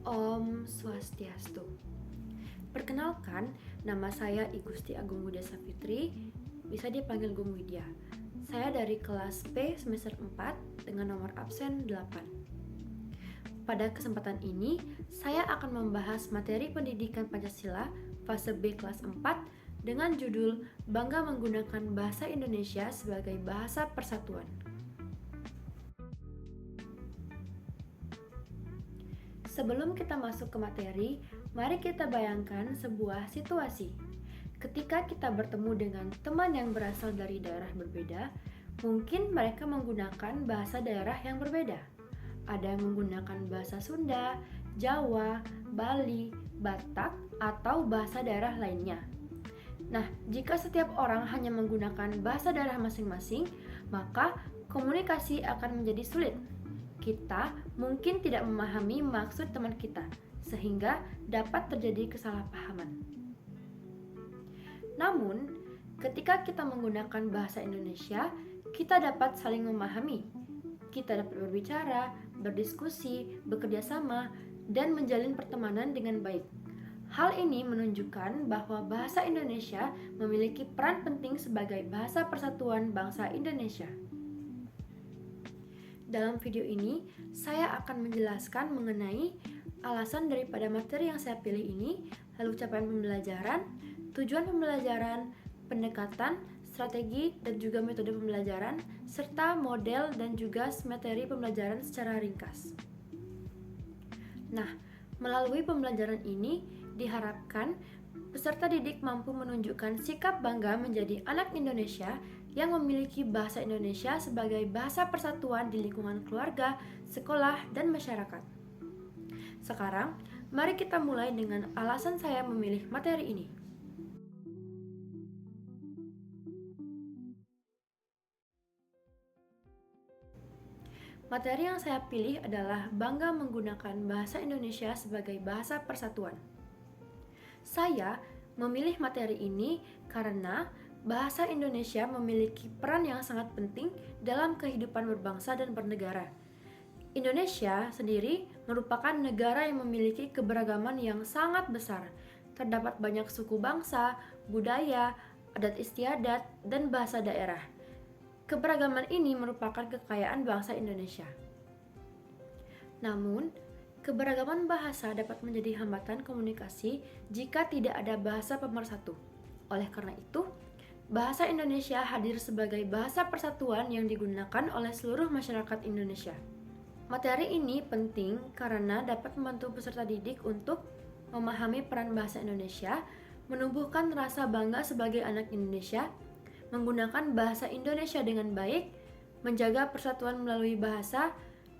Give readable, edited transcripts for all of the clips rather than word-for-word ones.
Om Swastiastu. Perkenalkan, nama saya I Gusti Agung Widya Sapitri, bisa dipanggil Gung Widya. Saya dari kelas P semester 4 dengan nomor absen 8. Pada kesempatan ini, saya akan membahas materi pendidikan Pancasila fase B kelas 4 dengan judul Bangga Menggunakan Bahasa Indonesia sebagai Bahasa Persatuan. Sebelum kita masuk ke materi, mari kita bayangkan sebuah situasi. Ketika kita bertemu dengan teman yang berasal dari daerah berbeda, mungkin mereka menggunakan bahasa daerah yang berbeda. Ada yang menggunakan bahasa Sunda, Jawa, Bali, Batak, atau bahasa daerah lainnya. Nah, jika setiap orang hanya menggunakan bahasa daerah masing-masing, maka komunikasi akan menjadi sulit. Kita mungkin tidak memahami maksud teman kita, sehingga dapat terjadi kesalahpahaman. Namun, ketika kita menggunakan bahasa Indonesia, kita dapat saling memahami. Kita dapat berbicara, berdiskusi, bekerja sama, dan menjalin pertemanan dengan baik. Hal ini menunjukkan bahwa bahasa Indonesia memiliki peran penting sebagai bahasa persatuan bangsa Indonesia. Dalam video ini, saya akan menjelaskan mengenai alasan daripada materi yang saya pilih ini, lalu capaian pembelajaran, tujuan pembelajaran, pendekatan, strategi, dan juga metode pembelajaran, serta model dan juga materi pembelajaran secara ringkas. Nah, melalui pembelajaran ini diharapkan peserta didik mampu menunjukkan sikap bangga menjadi anak Indonesia yang memiliki bahasa Indonesia sebagai bahasa persatuan di lingkungan keluarga, sekolah, dan masyarakat. Sekarang, mari kita mulai dengan alasan saya memilih materi ini. Materi yang saya pilih adalah bangga menggunakan bahasa Indonesia sebagai bahasa persatuan. Saya memilih materi ini karena bahasa Indonesia memiliki peran yang sangat penting dalam kehidupan berbangsa dan bernegara. Indonesia sendiri merupakan negara yang memiliki keberagaman yang sangat besar. Terdapat banyak suku bangsa, budaya, adat istiadat, dan bahasa daerah. Keberagaman ini merupakan kekayaan bangsa Indonesia. Namun, keberagaman bahasa dapat menjadi hambatan komunikasi jika tidak ada bahasa pemersatu. Oleh karena itu, bahasa Indonesia hadir sebagai bahasa persatuan yang digunakan oleh seluruh masyarakat Indonesia. Materi ini penting karena dapat membantu peserta didik untuk memahami peran bahasa Indonesia, menumbuhkan rasa bangga sebagai anak Indonesia, menggunakan bahasa Indonesia dengan baik, menjaga persatuan melalui bahasa,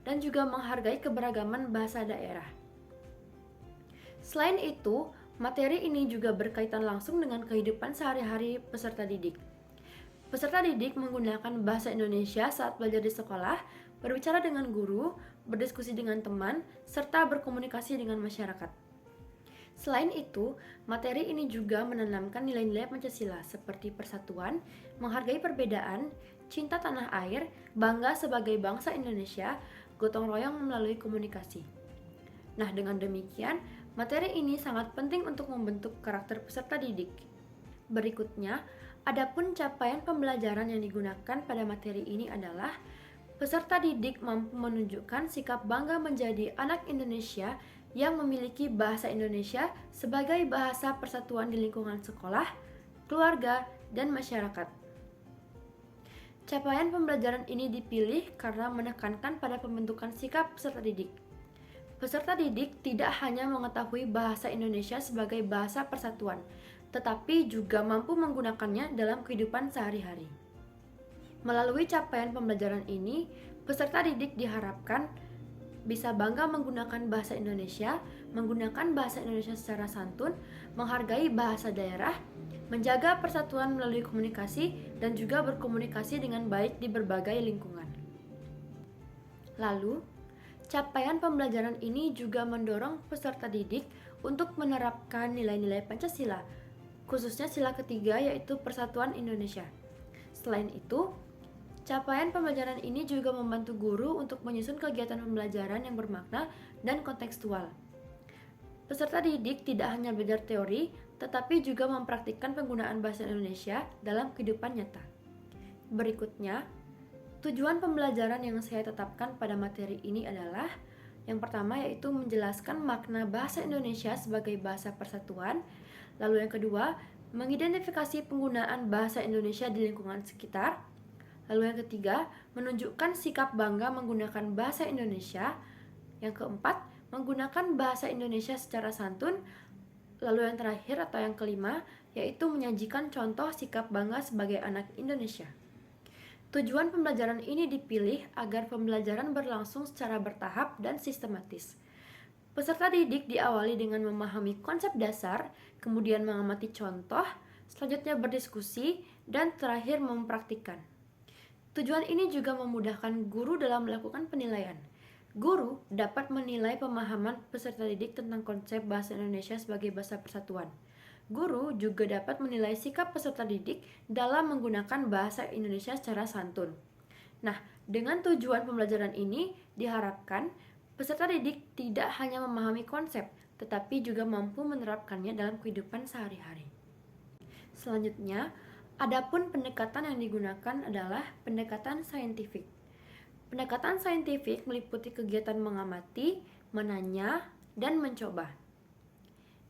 dan juga menghargai keberagaman bahasa daerah. Selain itu, materi ini juga berkaitan langsung dengan kehidupan sehari-hari peserta didik. Peserta didik menggunakan bahasa Indonesia saat belajar di sekolah, berbicara dengan guru, berdiskusi dengan teman, serta berkomunikasi dengan masyarakat. Selain itu, materi ini juga menanamkan nilai-nilai Pancasila seperti persatuan, menghargai perbedaan, cinta tanah air, bangga sebagai bangsa Indonesia, gotong royong melalui komunikasi. Nah, dengan demikian, materi ini sangat penting untuk membentuk karakter peserta didik. Berikutnya, adapun capaian pembelajaran yang digunakan pada materi ini adalah peserta didik mampu menunjukkan sikap bangga menjadi anak Indonesia yang memiliki bahasa Indonesia sebagai bahasa persatuan di lingkungan sekolah, keluarga, dan masyarakat. Capaian pembelajaran ini dipilih karena menekankan pada pembentukan sikap peserta didik. Peserta didik tidak hanya mengetahui bahasa Indonesia sebagai bahasa persatuan, tetapi juga mampu menggunakannya dalam kehidupan sehari-hari. Melalui capaian pembelajaran ini, peserta didik diharapkan bisa bangga menggunakan bahasa Indonesia, menggunakan bahasa Indonesia secara santun, menghargai bahasa daerah, menjaga persatuan melalui komunikasi, dan juga berkomunikasi dengan baik di berbagai lingkungan. Lalu, capaian pembelajaran ini juga mendorong peserta didik untuk menerapkan nilai-nilai Pancasila, khususnya sila ketiga yaitu Persatuan Indonesia. Selain itu, capaian pembelajaran ini juga membantu guru untuk menyusun kegiatan pembelajaran yang bermakna dan kontekstual. Peserta didik tidak hanya belajar teori, tetapi juga mempraktikkan penggunaan bahasa Indonesia dalam kehidupan nyata. Berikutnya, tujuan pembelajaran yang saya tetapkan pada materi ini adalah yang pertama yaitu menjelaskan makna bahasa Indonesia sebagai bahasa persatuan. Lalu yang kedua, mengidentifikasi penggunaan bahasa Indonesia di lingkungan sekitar. Lalu yang ketiga, menunjukkan sikap bangga menggunakan bahasa Indonesia. Yang keempat, menggunakan bahasa Indonesia secara santun. Lalu yang terakhir atau yang kelima, yaitu menyajikan contoh sikap bangga sebagai anak Indonesia. Tujuan pembelajaran ini dipilih agar pembelajaran berlangsung secara bertahap dan sistematis. Peserta didik diawali dengan memahami konsep dasar, kemudian mengamati contoh, selanjutnya berdiskusi, dan terakhir mempraktikkan. Tujuan ini juga memudahkan guru dalam melakukan penilaian. Guru dapat menilai pemahaman peserta didik tentang konsep bahasa Indonesia sebagai bahasa persatuan. Guru juga dapat menilai sikap peserta didik dalam menggunakan bahasa Indonesia secara santun. Nah, dengan tujuan pembelajaran ini diharapkan peserta didik tidak hanya memahami konsep, tetapi juga mampu menerapkannya dalam kehidupan sehari-hari. Selanjutnya, adapun pendekatan yang digunakan adalah pendekatan saintifik. Pendekatan saintifik meliputi kegiatan mengamati, menanya, dan mencoba.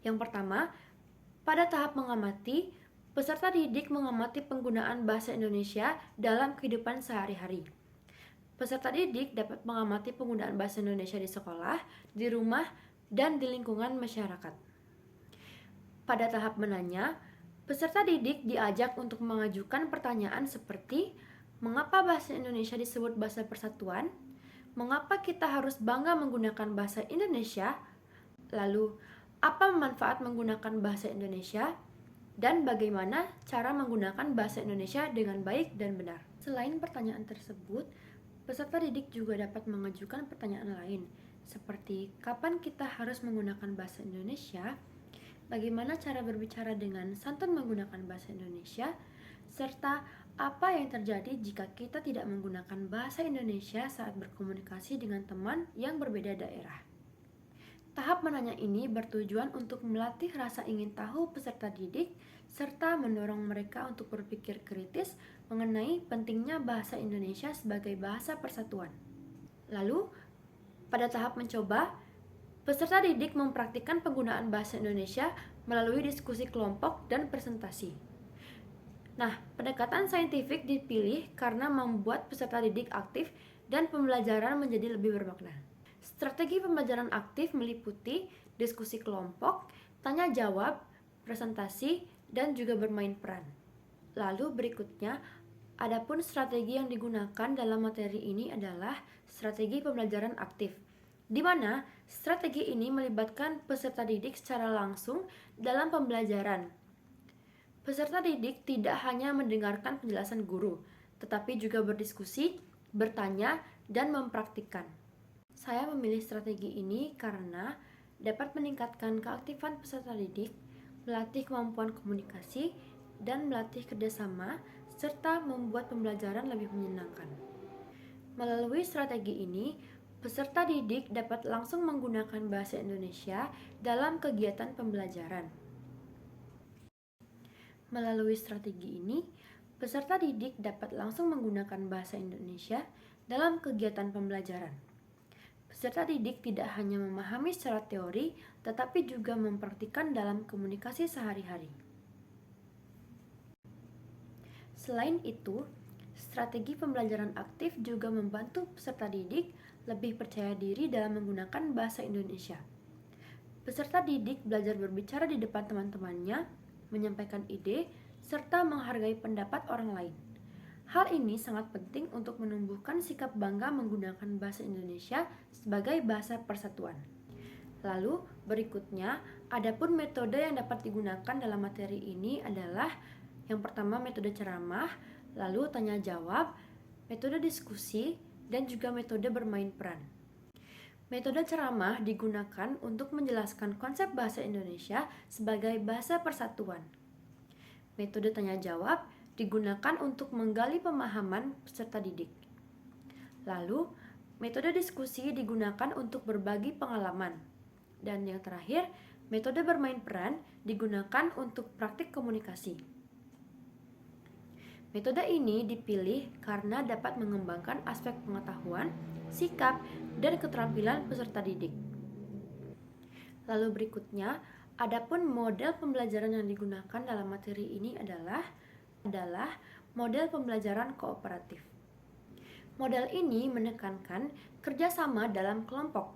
Yang pertama, pada tahap mengamati, peserta didik mengamati penggunaan bahasa Indonesia dalam kehidupan sehari-hari. Peserta didik dapat mengamati penggunaan bahasa Indonesia di sekolah, di rumah, dan di lingkungan masyarakat. Pada tahap menanya, peserta didik diajak untuk mengajukan pertanyaan seperti mengapa bahasa Indonesia disebut bahasa persatuan? Mengapa kita harus bangga menggunakan bahasa Indonesia? Lalu, apa manfaat menggunakan bahasa Indonesia? Dan bagaimana cara menggunakan bahasa Indonesia dengan baik dan benar? Selain pertanyaan tersebut, peserta didik juga dapat mengajukan pertanyaan lain, seperti kapan kita harus menggunakan bahasa Indonesia, bagaimana cara berbicara dengan santun menggunakan bahasa Indonesia, serta apa yang terjadi jika kita tidak menggunakan bahasa Indonesia saat berkomunikasi dengan teman yang berbeda daerah. Tahap menanya ini bertujuan untuk melatih rasa ingin tahu peserta didik, serta mendorong mereka untuk berpikir kritis mengenai pentingnya bahasa Indonesia sebagai bahasa persatuan. Lalu, pada tahap mencoba, peserta didik mempraktikkan penggunaan bahasa Indonesia melalui diskusi kelompok dan presentasi. Nah, pendekatan saintifik dipilih karena membuat peserta didik aktif dan pembelajaran menjadi lebih bermakna. Strategi pembelajaran aktif meliputi diskusi kelompok, tanya jawab, presentasi, dan juga bermain peran. Lalu berikutnya, adapun strategi yang digunakan dalam materi ini adalah strategi pembelajaran aktif, di mana strategi ini melibatkan peserta didik secara langsung dalam pembelajaran. Peserta didik tidak hanya mendengarkan penjelasan guru, tetapi juga berdiskusi, bertanya, dan mempraktikkan. Saya memilih strategi ini karena dapat meningkatkan keaktifan peserta didik, melatih kemampuan komunikasi, dan melatih kerjasama, serta membuat pembelajaran lebih menyenangkan. Melalui strategi ini, peserta didik dapat langsung menggunakan bahasa Indonesia dalam kegiatan pembelajaran. Melalui strategi ini, peserta didik dapat langsung menggunakan bahasa Indonesia dalam kegiatan pembelajaran. Peserta didik tidak hanya memahami secara teori, tetapi juga mempraktikkan dalam komunikasi sehari-hari. Selain itu, strategi pembelajaran aktif juga membantu peserta didik lebih percaya diri dalam menggunakan bahasa Indonesia. Peserta didik belajar berbicara di depan teman-temannya, menyampaikan ide, serta menghargai pendapat orang lain. Hal ini sangat penting untuk menumbuhkan sikap bangga menggunakan bahasa Indonesia sebagai bahasa persatuan. Lalu, berikutnya, adapun metode yang dapat digunakan dalam materi ini adalah yang pertama metode ceramah, lalu tanya jawab, metode diskusi, dan juga metode bermain peran. Metode ceramah digunakan untuk menjelaskan konsep bahasa Indonesia sebagai bahasa persatuan. Metode tanya jawab digunakan untuk menggali pemahaman peserta didik. Lalu, metode diskusi digunakan untuk berbagi pengalaman. Dan yang terakhir, metode bermain peran digunakan untuk praktik komunikasi. Metode ini dipilih karena dapat mengembangkan aspek pengetahuan, sikap, dan keterampilan peserta didik. Lalu berikutnya, adapun model pembelajaran yang digunakan dalam materi ini adalah model pembelajaran kooperatif. Model ini menekankan kerjasama dalam kelompok.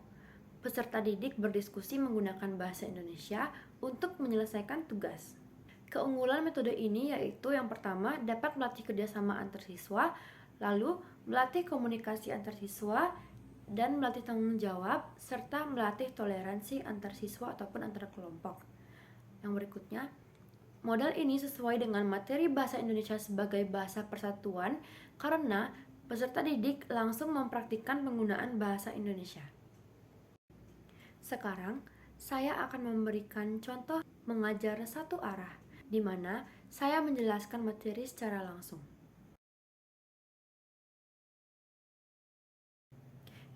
Peserta didik berdiskusi menggunakan bahasa Indonesia untuk menyelesaikan tugas. Keunggulan metode ini yaitu yang pertama dapat melatih kerjasama antar siswa, lalu melatih komunikasi antar siswa, dan melatih tanggung jawab, serta melatih toleransi antar siswa ataupun antar kelompok. Yang berikutnya, model ini sesuai dengan materi bahasa Indonesia sebagai bahasa persatuan karena peserta didik langsung mempraktikkan penggunaan bahasa Indonesia. Sekarang, saya akan memberikan contoh mengajar satu arah, di mana saya menjelaskan materi secara langsung.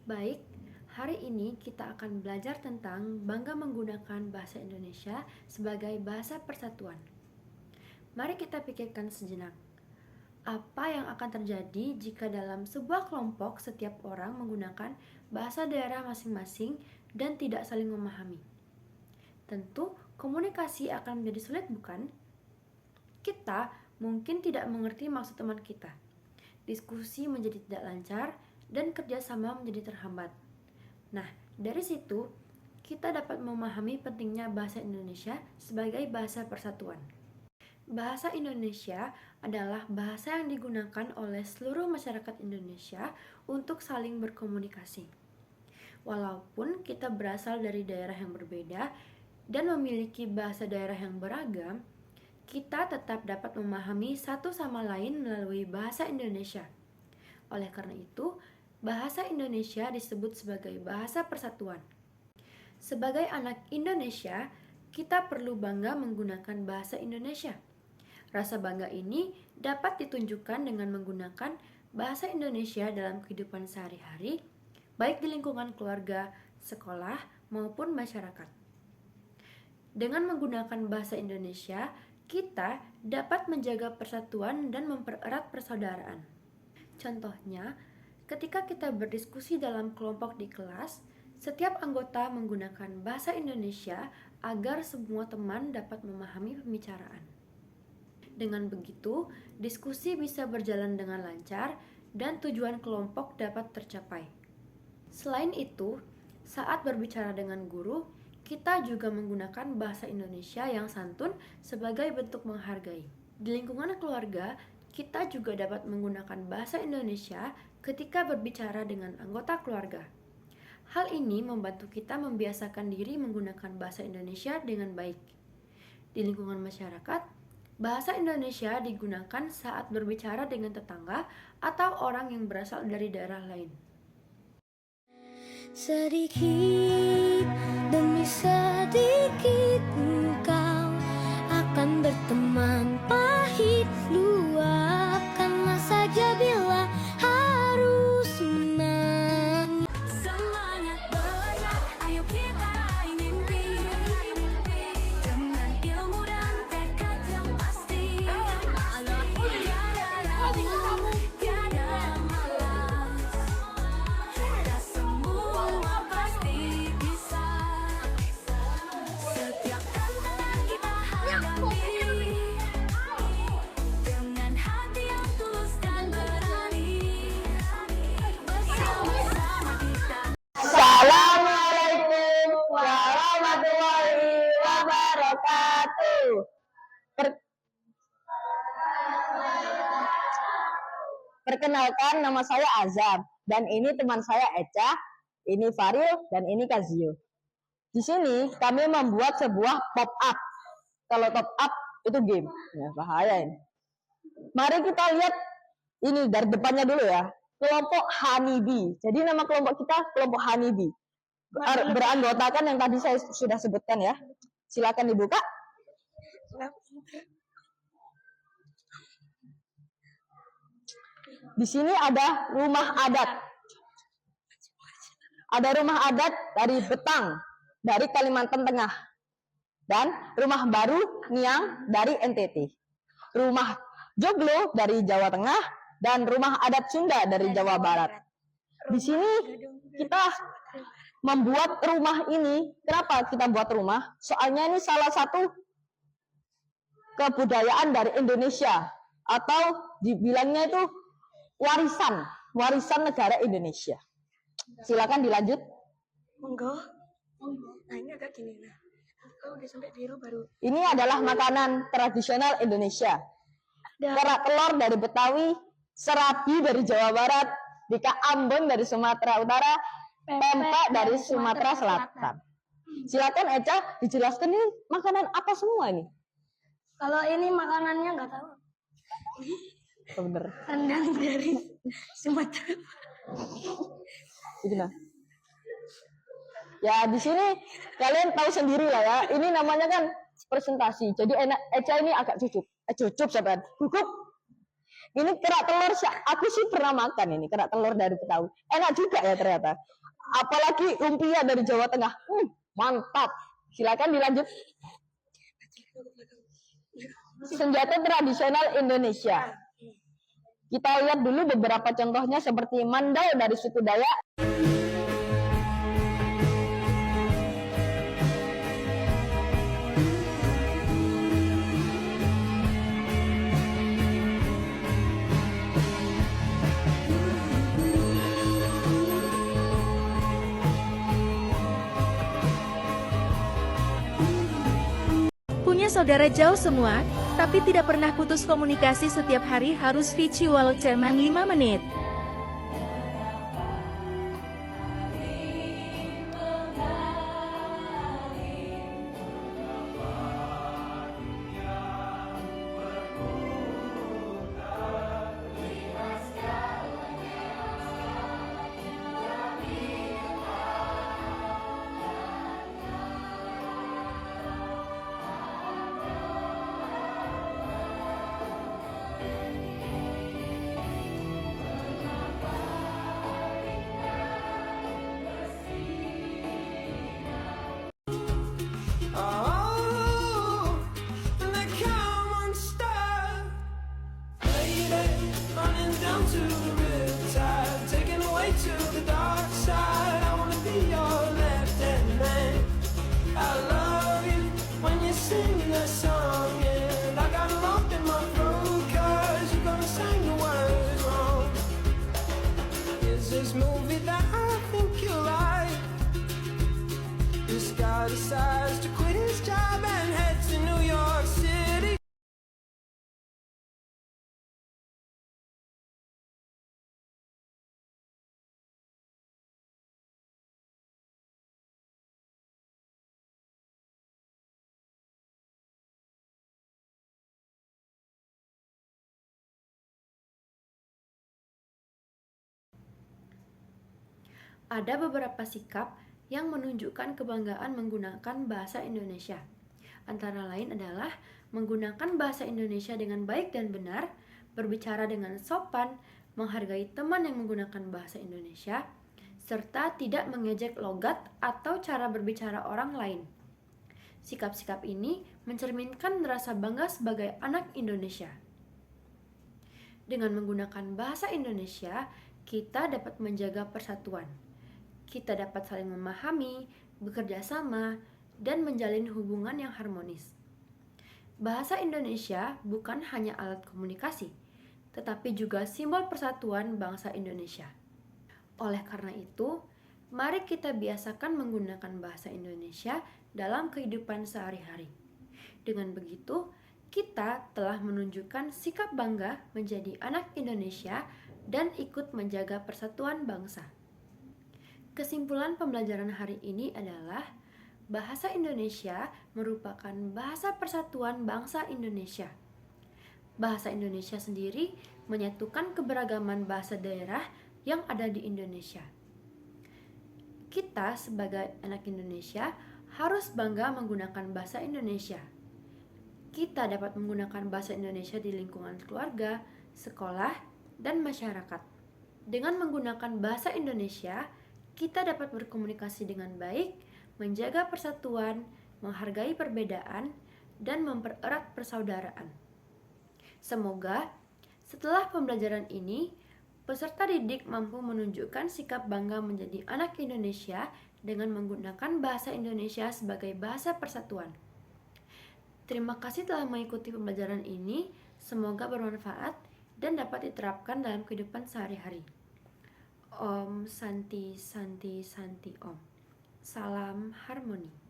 Baik, hari ini kita akan belajar tentang bangga menggunakan bahasa Indonesia sebagai bahasa persatuan. Mari kita pikirkan sejenak. Apa yang akan terjadi jika dalam sebuah kelompok setiap orang menggunakan bahasa daerah masing-masing dan tidak saling memahami? Tentu komunikasi akan menjadi sulit, bukan? Kita mungkin tidak mengerti maksud teman kita. Diskusi menjadi tidak lancar dan kerjasama menjadi terhambat. Nah, dari situ kita dapat memahami pentingnya bahasa Indonesia sebagai bahasa persatuan. Bahasa Indonesia adalah bahasa yang digunakan oleh seluruh masyarakat Indonesia untuk saling berkomunikasi. Walaupun kita berasal dari daerah yang berbeda dan memiliki bahasa daerah yang beragam, kita tetap dapat memahami satu sama lain melalui bahasa Indonesia. Oleh karena itu, bahasa Indonesia disebut sebagai bahasa persatuan. Sebagai anak Indonesia, kita perlu bangga menggunakan bahasa Indonesia. Rasa bangga ini dapat ditunjukkan dengan menggunakan bahasa Indonesia dalam kehidupan sehari-hari, baik di lingkungan keluarga, sekolah, maupun masyarakat. Dengan menggunakan bahasa Indonesia, kita dapat menjaga persatuan dan mempererat persaudaraan. Contohnya, ketika kita berdiskusi dalam kelompok di kelas, setiap anggota menggunakan bahasa Indonesia agar semua teman dapat memahami pembicaraan. Dengan begitu, diskusi bisa berjalan dengan lancar dan tujuan kelompok dapat tercapai. Selain itu, saat berbicara dengan guru, kita juga menggunakan bahasa Indonesia yang santun sebagai bentuk menghargai. Di lingkungan keluarga, kita juga dapat menggunakan bahasa Indonesia ketika berbicara dengan anggota keluarga. Hal ini membantu kita membiasakan diri menggunakan bahasa Indonesia dengan baik. Di lingkungan masyarakat, bahasa Indonesia digunakan saat berbicara dengan tetangga atau orang yang berasal dari daerah lain. Sedikit demi sedikit engkau akan berteman, pahit luapkanlah saja bila harus menang. Semangat berat, ayo kita raih mimpi dengan ilmu dan tekad yang pasti. Tiada yang malas, kita semua pasti bisa. Setiap tantangan kita hadapi dengan hati yang tulus dan berani. Bersama-sama kita. Assalamualaikum warahmatullahi wabarakatuh. Perkenalkan, nama saya Azam dan ini teman saya Eca, ini Faril dan ini Kazio. Di sini kami membuat sebuah pop up. Kalau top up itu game, ya bahaya ini. Mari kita lihat ini dari depannya dulu ya. Kelompok Honeybee. Jadi nama kelompok kita kelompok Honeybee. Beranggotakan yang tadi saya sudah sebutkan ya. Silakan dibuka. Di sini ada rumah adat. Ada rumah adat dari Betang. dari Kalimantan Tengah, dan Rumah Baru Niang dari NTT, Rumah Joglo dari Jawa Tengah, dan Rumah Adat Sunda dari Jawa Barat. Di sini kita membuat rumah ini. Kenapa kita buat rumah? Soalnya ini salah satu kebudayaan dari Indonesia, atau dibilangnya itu warisan negara Indonesia. Silakan dilanjut. Monggo. Nah ini agak gini nah. Kalau udah sampai biru baru. Ini adalah makanan tradisional Indonesia. Kerak telur dari Betawi, serabi dari Jawa Barat, bika Ambon dari Sumatera Utara, pempek dari Sumatera Selatan. Silakan Eca dijelaskan ini makanan apa semua ini? Kalau ini makanannya nggak tahu. Bener. Rendang dari Sumatera. Itu nah. Ya di sini kalian tahu sendiri lah ya. Ini namanya kan presentasi. Jadi Eca ini agak cucup sahabat. Gugup. Ini kerak telur. Aku sih pernah makan ini kerak telur dari Betawi. Enak juga ya ternyata. Apalagi lumpia dari Jawa Tengah. Mantap. Silakan dilanjut. Senjata tradisional Indonesia. Kita lihat dulu beberapa contohnya seperti mandau dari suku Dayak. Punya saudara jauh semua, tapi tidak pernah putus komunikasi setiap hari harus visual ceman 5 menit. Oh, and they come unstuck. Lady, running down to the riptide, taken away to the dark side. I wanna be your left-hand man. I love you when you sing that song, and I got a lump in my throat 'cause you're gonna sing the words wrong. Is this movie that I think you like? This guy decides to quit his job and head to New York City. Ada beberapa sikap yang menunjukkan kebanggaan menggunakan bahasa Indonesia. Antara lain adalah menggunakan bahasa Indonesia dengan baik dan benar, berbicara dengan sopan, menghargai teman yang menggunakan bahasa Indonesia, serta tidak mengejek logat atau cara berbicara orang lain. Sikap-sikap ini mencerminkan rasa bangga sebagai anak Indonesia. Dengan menggunakan bahasa Indonesia, kita dapat menjaga persatuan. Kita dapat saling memahami, bekerja sama, dan menjalin hubungan yang harmonis. Bahasa Indonesia bukan hanya alat komunikasi, tetapi juga simbol persatuan bangsa Indonesia. Oleh karena itu, mari kita biasakan menggunakan bahasa Indonesia dalam kehidupan sehari-hari. Dengan begitu, kita telah menunjukkan sikap bangga menjadi anak Indonesia dan ikut menjaga persatuan bangsa. Kesimpulan pembelajaran hari ini adalah bahasa Indonesia merupakan bahasa persatuan bangsa Indonesia. Bahasa Indonesia sendiri menyatukan keberagaman bahasa daerah yang ada di Indonesia. Kita sebagai anak Indonesia harus bangga menggunakan bahasa Indonesia. Kita dapat menggunakan bahasa Indonesia di lingkungan keluarga, sekolah, dan masyarakat. Dengan menggunakan bahasa Indonesia, kita dapat berkomunikasi dengan baik, menjaga persatuan, menghargai perbedaan, dan mempererat persaudaraan. Semoga setelah pembelajaran ini, peserta didik mampu menunjukkan sikap bangga menjadi anak Indonesia dengan menggunakan bahasa Indonesia sebagai bahasa persatuan. Terima kasih telah mengikuti pembelajaran ini. Semoga bermanfaat dan dapat diterapkan dalam kehidupan sehari-hari. Om Santi Santi Santi Om. Salam harmoni.